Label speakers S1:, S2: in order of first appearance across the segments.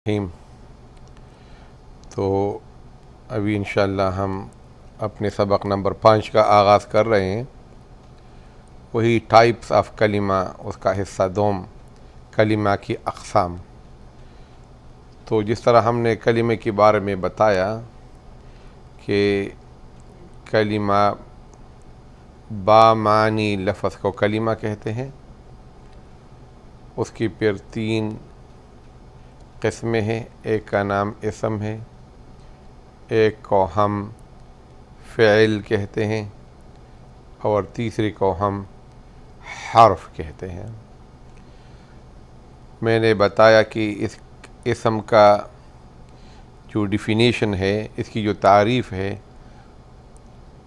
S1: رحیم۔ تو ابھی انشاءاللہ ہم اپنے سبق نمبر 5 کا آغاز کر رہے ہیں۔ وہی ٹائپس آف کلمہ، اس کا حصہ دوم، کلمہ کی اقسام۔ تو جس طرح ہم نے کلمے کے بارے میں بتایا کہ کلمہ بامعنی لفظ کو کلمہ کہتے ہیں، اس کی پھر 3 قسمیں ہیں۔ ایک کا نام اسم ہے، ایک کو ہم فعل کہتے ہیں، اور تیسری کو ہم حرف کہتے ہیں۔ میں نے بتایا کہ اس اسم کا جو ڈیفینیشن ہے، اس کی جو تعریف ہے،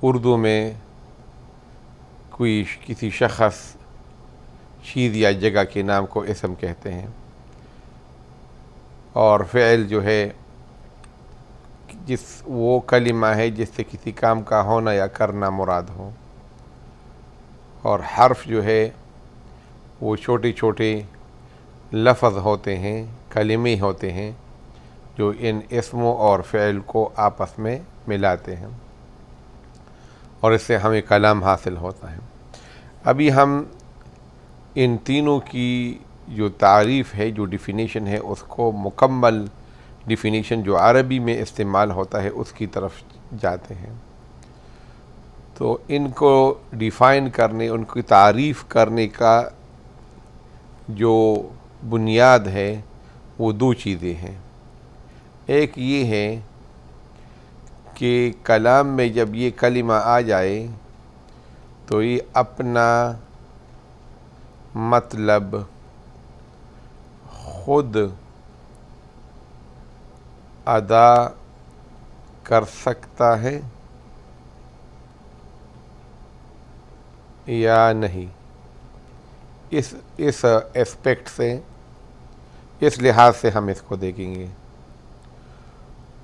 S1: اردو میں کسی شخص، چیز یا جگہ کے نام کو اسم کہتے ہیں، اور فعل جو ہے وہ کلمہ ہے جس سے کسی کام کا ہونا یا کرنا مراد ہو، اور حرف جو ہے وہ چھوٹے چھوٹے لفظ ہوتے ہیں، کلمے ہوتے ہیں جو ان اسموں اور فعل کو آپس میں ملاتے ہیں، اور اس سے ہمیں کلام حاصل ہوتا ہے۔ ابھی ہم ان تینوں کی جو تعریف ہے، جو ڈیفینیشن ہے، اس کو مکمل ڈیفینیشن جو عربی میں استعمال ہوتا ہے اس کی طرف جاتے ہیں۔ تو ان کو ڈیفائن کرنے، ان کی تعریف کرنے کا جو بنیاد ہے وہ 2 چیزیں ہیں۔ ایک یہ ہے کہ کلام میں جب یہ کلمہ آ جائے تو یہ اپنا مطلب خود ادا کر سکتا ہے یا نہیں۔ اس اسپیکٹ سے، اس لحاظ سے ہم اس کو دیکھیں گے۔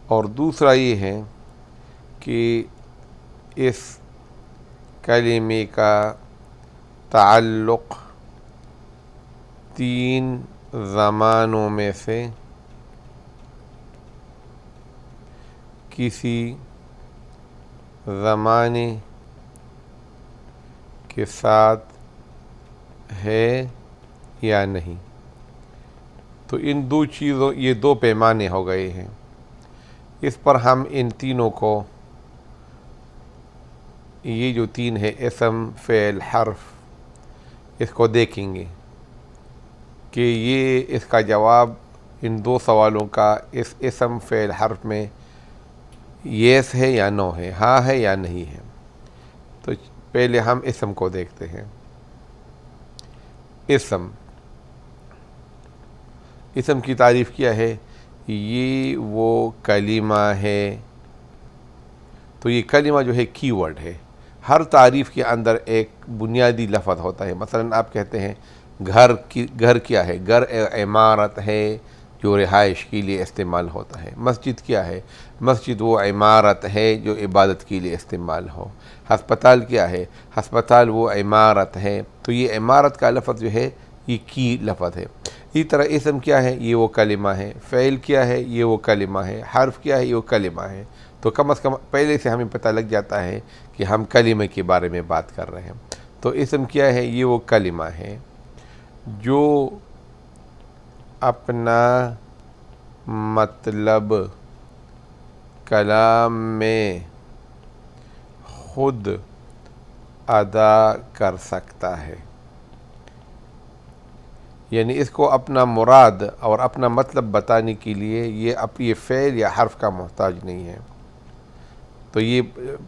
S1: اور دوسرا یہ ہے کہ اس کلمے کا تعلق 3 زمانوں میں سے کسی زمانے کے ساتھ ہے یا نہیں۔ تو ان 2 چیزوں، یہ 2 پیمانے ہو گئے ہیں۔ اس پر ہم ان تینوں کو، یہ جو 3 ہے، اسم، فعل، حرف، اس کو دیکھیں گے کہ یہ اس کا جواب ان 2 سوالوں کا اس اسم، فعل، حرف میں یس ہے یا نو ہے، ہاں ہے یا نہیں ہے۔ تو پہلے ہم اسم کو دیکھتے ہیں۔ اسم کی تعریف کیا ہے؟ یہ وہ کلمہ ہے، تو یہ کلمہ جو ہے کی ورڈ ہے۔ ہر تعریف کے اندر ایک بنیادی لفظ ہوتا ہے۔ مثلا آپ کہتے ہیں گھر کیا ہے؟ گھر عمارت ہے جو رہائش کے لیے استعمال ہوتا ہے۔ مسجد کیا ہے؟ مسجد وہ عمارت ہے جو عبادت کے لیے استعمال ہو۔ ہسپتال کیا ہے؟ ہسپتال وہ عمارت ہے۔ تو یہ عمارت کا لفظ جو ہے یہ کی لفظ ہے۔ اسی طرح اسم کیا ہے؟ یہ وہ کلمہ ہے۔ فعل کیا ہے؟ یہ وہ کلمہ ہے۔ حرف کیا ہے؟ یہ وہ کلمہ ہے۔ تو کم از کم پہلے سے ہمیں پتہ لگ جاتا ہے کہ ہم کلمے کے بارے میں بات کر رہے ہیں۔ تو اسم کیا ہے؟ یہ وہ کلمہ ہے جو اپنا مطلب کلام میں خود ادا کر سکتا ہے، یعنی اس کو اپنا مراد اور اپنا مطلب بتانے کے لیے یہ فعل یا حرف کا محتاج نہیں ہے۔ تو یہ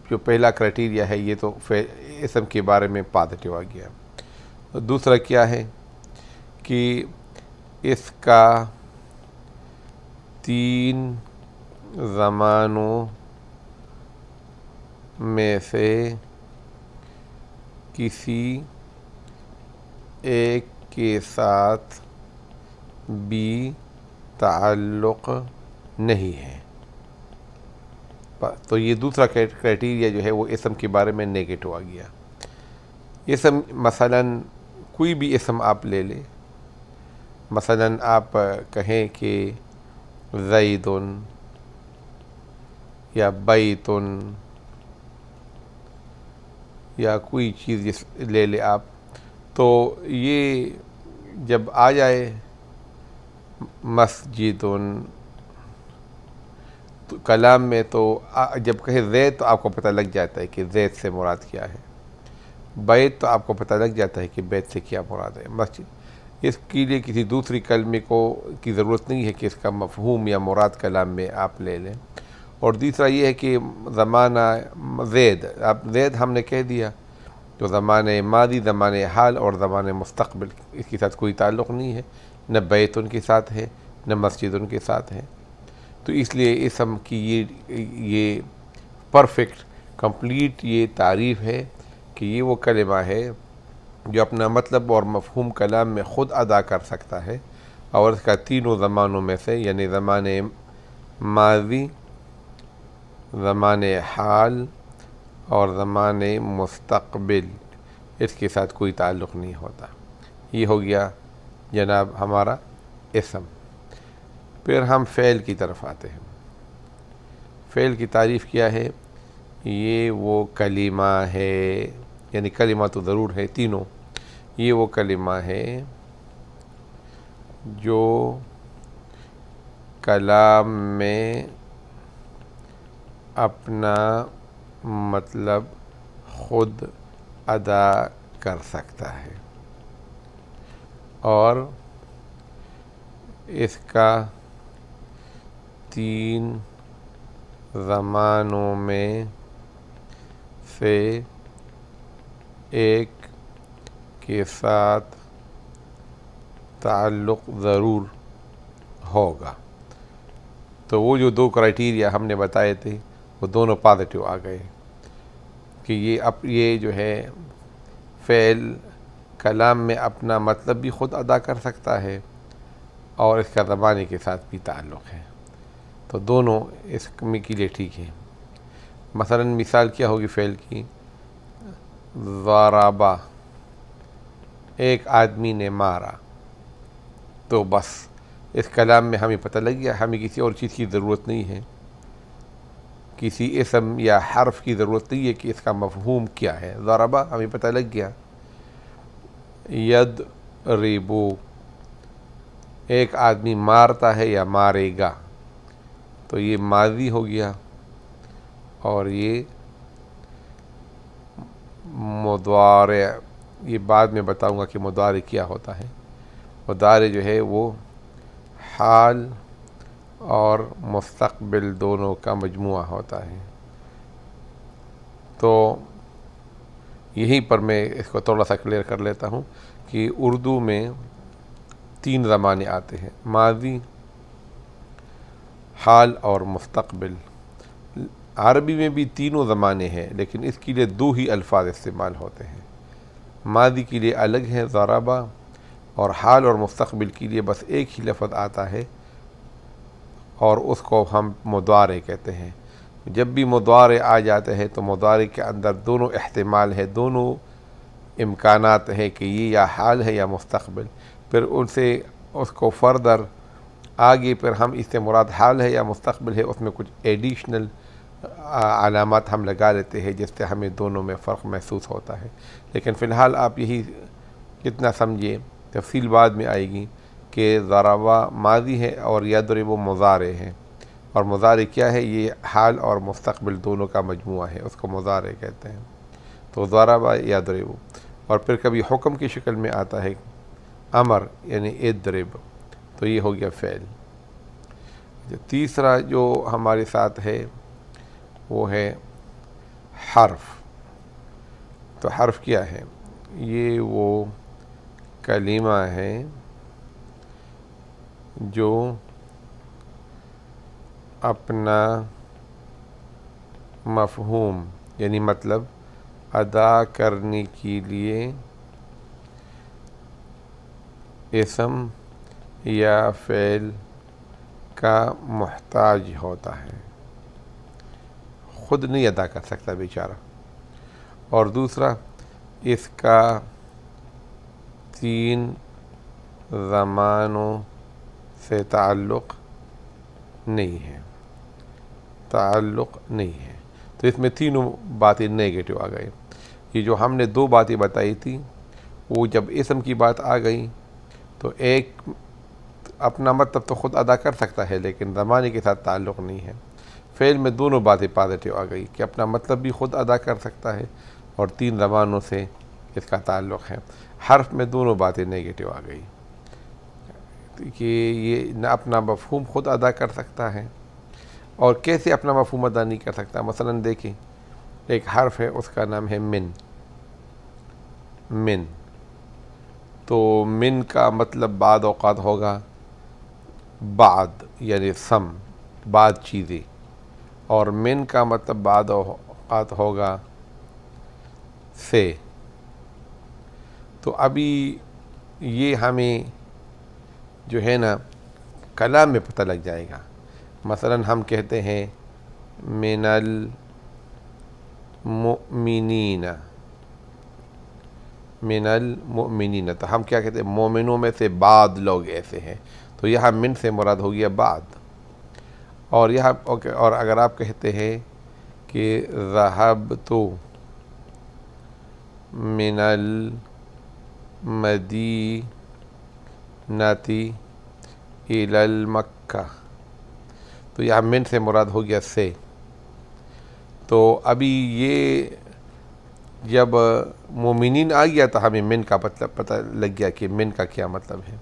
S1: جو پہلا کرائٹیریا ہے، یہ تو اسم کے بارے میں پازیٹیو آ گیا۔ دوسرا کیا ہے کہ اس کا 3 زمانوں میں سے کسی ایک کے ساتھ بھی تعلق نہیں ہے۔ تو یہ دوسرا کرائٹیریا جو ہے وہ اسم کے بارے میں نیگیٹو آ گیا۔ اسم مثلا کوئی بھی اسم آپ لے لیں، مثلا آپ کہیں کہ زیدن یا بیتن یا کوئی چیز لے لے آپ، تو یہ جب آ جائے مسجدن تو کلام میں، تو جب کہے زید تو آپ کو پتہ لگ جاتا ہے کہ زید سے مراد کیا ہے، بیت تو آپ کو پتہ لگ جاتا ہے کہ بیت سے کیا مراد ہے، مسجد۔ اس کے لیے کسی دوسری کلمے کی ضرورت نہیں ہے کہ اس کا مفہوم یا مراد کلام میں آپ لے لیں۔ اور دوسرا یہ ہے کہ زمانہ زید، اب زید ہم نے کہہ دیا تو زمانہ ماضی، زمانہ حال اور زمانہ مستقبل اس کے ساتھ کوئی تعلق نہیں ہے، نہ بیت ان کے ساتھ ہے نہ مسجد ان کے ساتھ ہے۔ تو اس لیے اسم کی یہ پرفیکٹ کمپلیٹ یہ تعریف ہے کہ یہ وہ کلمہ ہے جو اپنا مطلب اور مفہوم کلام میں خود ادا کر سکتا ہے، اور اس کا تینوں زمانوں میں سے یعنی زمانہ ماضی، زمانہ حال اور زمانہ مستقبل اس کے ساتھ کوئی تعلق نہیں ہوتا۔ یہ ہو گیا جناب ہمارا اسم۔ پھر ہم فعل کی طرف آتے ہیں۔ فعل کی تعریف کیا ہے؟ یہ وہ کلمہ ہے، یعنی کلمہ تو ضرور ہے تینوں، یہ وہ کلمہ ہے جو کلام میں اپنا مطلب خود ادا کر سکتا ہے اور اس کا تین زمانوں میں سے ایک کے ساتھ تعلق ضرور ہوگا۔ تو وہ جو دو کرائٹیریا ہم نے بتائے تھے وہ دونوں پازیٹیو آ گئے کہ یہ جو ہے فعل کلام میں اپنا مطلب بھی خود ادا کر سکتا ہے اور اس کا زمانے کے ساتھ بھی تعلق ہے، تو دونوں اس کے لیے ٹھیک ہے۔ مثلا مثال کیا ہوگی فعل کی؟ ضربا، ایک آدمی نے مارا، تو بس اس کلام میں ہمیں پتہ لگ گیا، ہمیں کسی اور چیز کی ضرورت نہیں ہے، کسی اسم یا حرف کی ضرورت نہیں ہے کہ اس کا مفہوم کیا ہے۔ ضربا ہمیں پتہ لگ گیا۔ یضربو، ایک آدمی مارتا ہے یا مارے گا، تو یہ ماضی ہو گیا اور یہ مضارع، یہ بعد میں بتاؤں گا کہ مضارع کیا ہوتا ہے۔ مضارع جو ہے وہ حال اور مستقبل دونوں کا مجموعہ ہوتا ہے۔ تو یہیں پر میں اس کو تھوڑا سا کلیئر کر لیتا ہوں کہ اردو میں تین زمانے آتے ہیں، ماضی، حال اور مستقبل۔ عربی میں بھی تینوں زمانے ہیں لیکن اس کے لیے دو ہی الفاظ استعمال ہوتے ہیں، ماضی کے لیے الگ ہے ضربا، اور حال اور مستقبل کے لیے بس ایک ہی لفظ آتا ہے اور اس کو ہم مضارع کہتے ہیں۔ جب بھی مضارع آ جاتے ہیں تو مضارع کے اندر دونوں احتمال ہے، دونوں امکانات ہیں کہ یہ یا حال ہے یا مستقبل۔ پھر ان سے اس کو فردر آگے پھر ہم اس سے مراد حال ہے یا مستقبل ہے، اس میں کچھ ایڈیشنل علامات ہم لگا لیتے ہیں جس سے ہمیں دونوں میں فرق محسوس ہوتا ہے۔ لیکن فی الحال آپ یہی کتنا سمجھیں، تفصیل بعد میں آئے گی کہ ضربا ماضی ہے اور یضرب مضارع ہے، اور مضارع کیا ہے؟ یہ حال اور مستقبل دونوں کا مجموعہ ہے، اس کو مضارع کہتے ہیں۔ تو ضربا یضرب، اور پھر کبھی حکم کی شکل میں آتا ہے امر، یعنی اضرب، تو یہ ہو گیا فعل۔ تیسرا جو ہمارے ساتھ ہے وہ ہے حرف۔ تو حرف کیا ہے؟ یہ وہ کلمہ ہے جو اپنا مفہوم یعنی مطلب ادا کرنے کے لیے اسم یا فعل کا محتاج ہوتا ہے، خود نہیں ادا کر سکتا بیچارہ۔ اور دوسرا، اس کا تین زمانوں سے تعلق نہیں ہے، تعلق نہیں ہے۔ تو اس میں تینوں باتیں نیگیٹو آ گئی۔ یہ جو ہم نے دو باتیں بتائی تھی، وہ جب اسم کی بات آ گئی تو ایک اپنا مطلب تو خود ادا کر سکتا ہے لیکن زمانے کے ساتھ تعلق نہیں ہے۔ فعل میں دونوں باتیں پازیٹیو آ گئی کہ اپنا مطلب بھی خود ادا کر سکتا ہے اور تین زبانوں سے اس کا تعلق ہے۔ حرف میں دونوں باتیں نیگیٹو آ گئی کہ یہ نہ اپنا مفہوم خود ادا کر سکتا ہے، اور کیسے اپنا مفہوم ادا نہیں کر سکتا۔ مثلا دیکھیں، ایک حرف ہے، اس کا نام ہے من۔ من تو من کا مطلب بعض اوقات ہوگا بعد، یعنی سم، بعض چیزیں، اور من کا مطلب بعض اوقات ہوگا سے۔ تو ابھی یہ ہمیں جو ہے نا کلام میں پتہ لگ جائے گا۔ مثلا ہم کہتے ہیں من المؤمنین، من المؤمنین، تو ہم کیا کہتے ہیں؟ مومنوں میں سے بعض لوگ ایسے ہیں، تو یہاں من سے مراد ہو گیا بعض۔ اور یہاں اور اگر آپ کہتے ہیں کہ ذہبت من المدینۃ الی المکہ، تو یہاں من سے مراد ہو گیا سے۔ تو ابھی یہ جب مومنین آ گیا تو ہمیں من کا مطلب پتہ لگ گیا کہ من کا کیا مطلب ہے،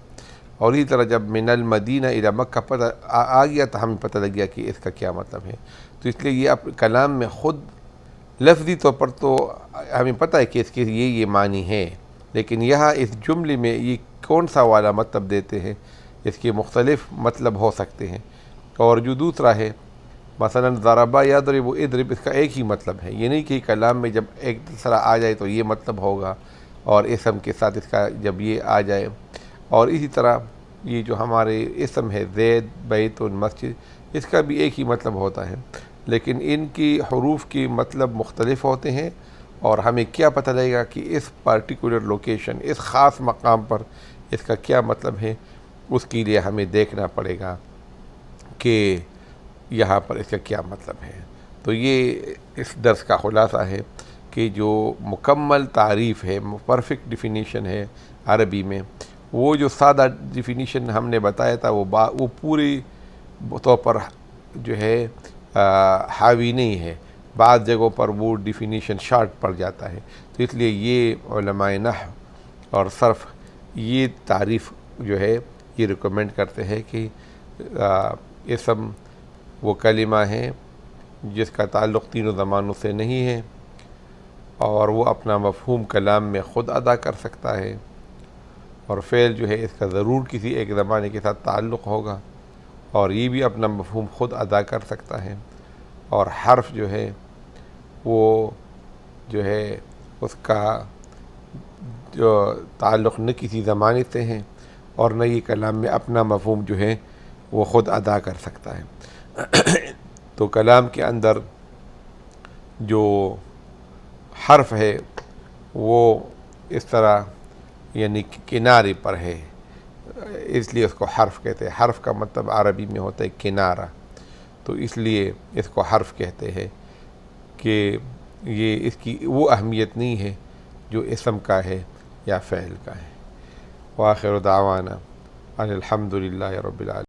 S1: اور اسی طرح جب من المدینہ الی مکہ پتہ آ گیا تو ہمیں پتہ لگ گیا کہ اس کا کیا مطلب ہے۔ تو اس لیے یہ کلام میں خود لفظی طور پر تو ہمیں پتہ ہے کہ اس کے یہ معنی ہے، لیکن یہاں اس جملے میں یہ کون سا والا مطلب دیتے ہیں، اس کے مختلف مطلب ہو سکتے ہیں۔ اور جو دوسرا ہے مثلا ضربہ یضرب اضرب، اس کا ایک ہی مطلب ہے، یہ نہیں کہ کلام میں جب ایک دوسرا آ جائے تو یہ مطلب ہوگا، اور اسم کے ساتھ اس کا جب یہ آ جائے۔ اور اسی طرح یہ جو ہمارے اسم ہے زید، بیت، مسجد، اس کا بھی ایک ہی مطلب ہوتا ہے، لیکن ان کی حروف کی مطلب مختلف ہوتے ہیں، اور ہمیں کیا پتہ لگے گا کہ اس پرٹیکولر لوکیشن، اس خاص مقام پر اس کا کیا مطلب ہے، اس کے لیے ہمیں دیکھنا پڑے گا کہ یہاں پر اس کا کیا مطلب ہے۔ تو یہ اس درس کا خلاصہ ہے کہ جو مکمل تعریف ہے، پرفیکٹ ڈیفینیشن ہے عربی میں، وہ جو سادہ ڈیفینیشن ہم نے بتایا تھا وہ پوری طور پر جو ہے حاوی نہیں ہے، بعض جگہوں پر وہ ڈیفینیشن شارٹ پڑ جاتا ہے۔ تو اس لیے یہ علماء نحو اور صرف یہ تعریف جو ہے یہ ریکمینڈ کرتے ہیں کہ اسم وہ کلمہ ہے جس کا تعلق تینوں زمانوں سے نہیں ہے، اور وہ اپنا مفہوم کلام میں خود ادا کر سکتا ہے، اور فعل جو ہے اس کا ضرور کسی ایک زمانے کے ساتھ تعلق ہوگا، اور یہ بھی اپنا مفہوم خود ادا کر سکتا ہے، اور حرف جو ہے وہ جو ہے اس کا جو تعلق نہ کسی زمانے سے ہے اور نہ یہ کلام میں اپنا مفہوم جو ہے وہ خود ادا کر سکتا ہے۔ تو کلام کے اندر جو حرف ہے وہ اس طرح یعنی کنارے پر ہے، اس لیے اس کو حرف کہتے ہیں۔ حرف کا مطلب عربی میں ہوتا ہے کنارہ، تو اس لیے اس کو حرف کہتے ہیں کہ یہ اس کی وہ اہمیت نہیں ہے جو اسم کا ہے یا فعل کا ہے۔ وآخر دعوانا ان الحمد للہ رب العالمین۔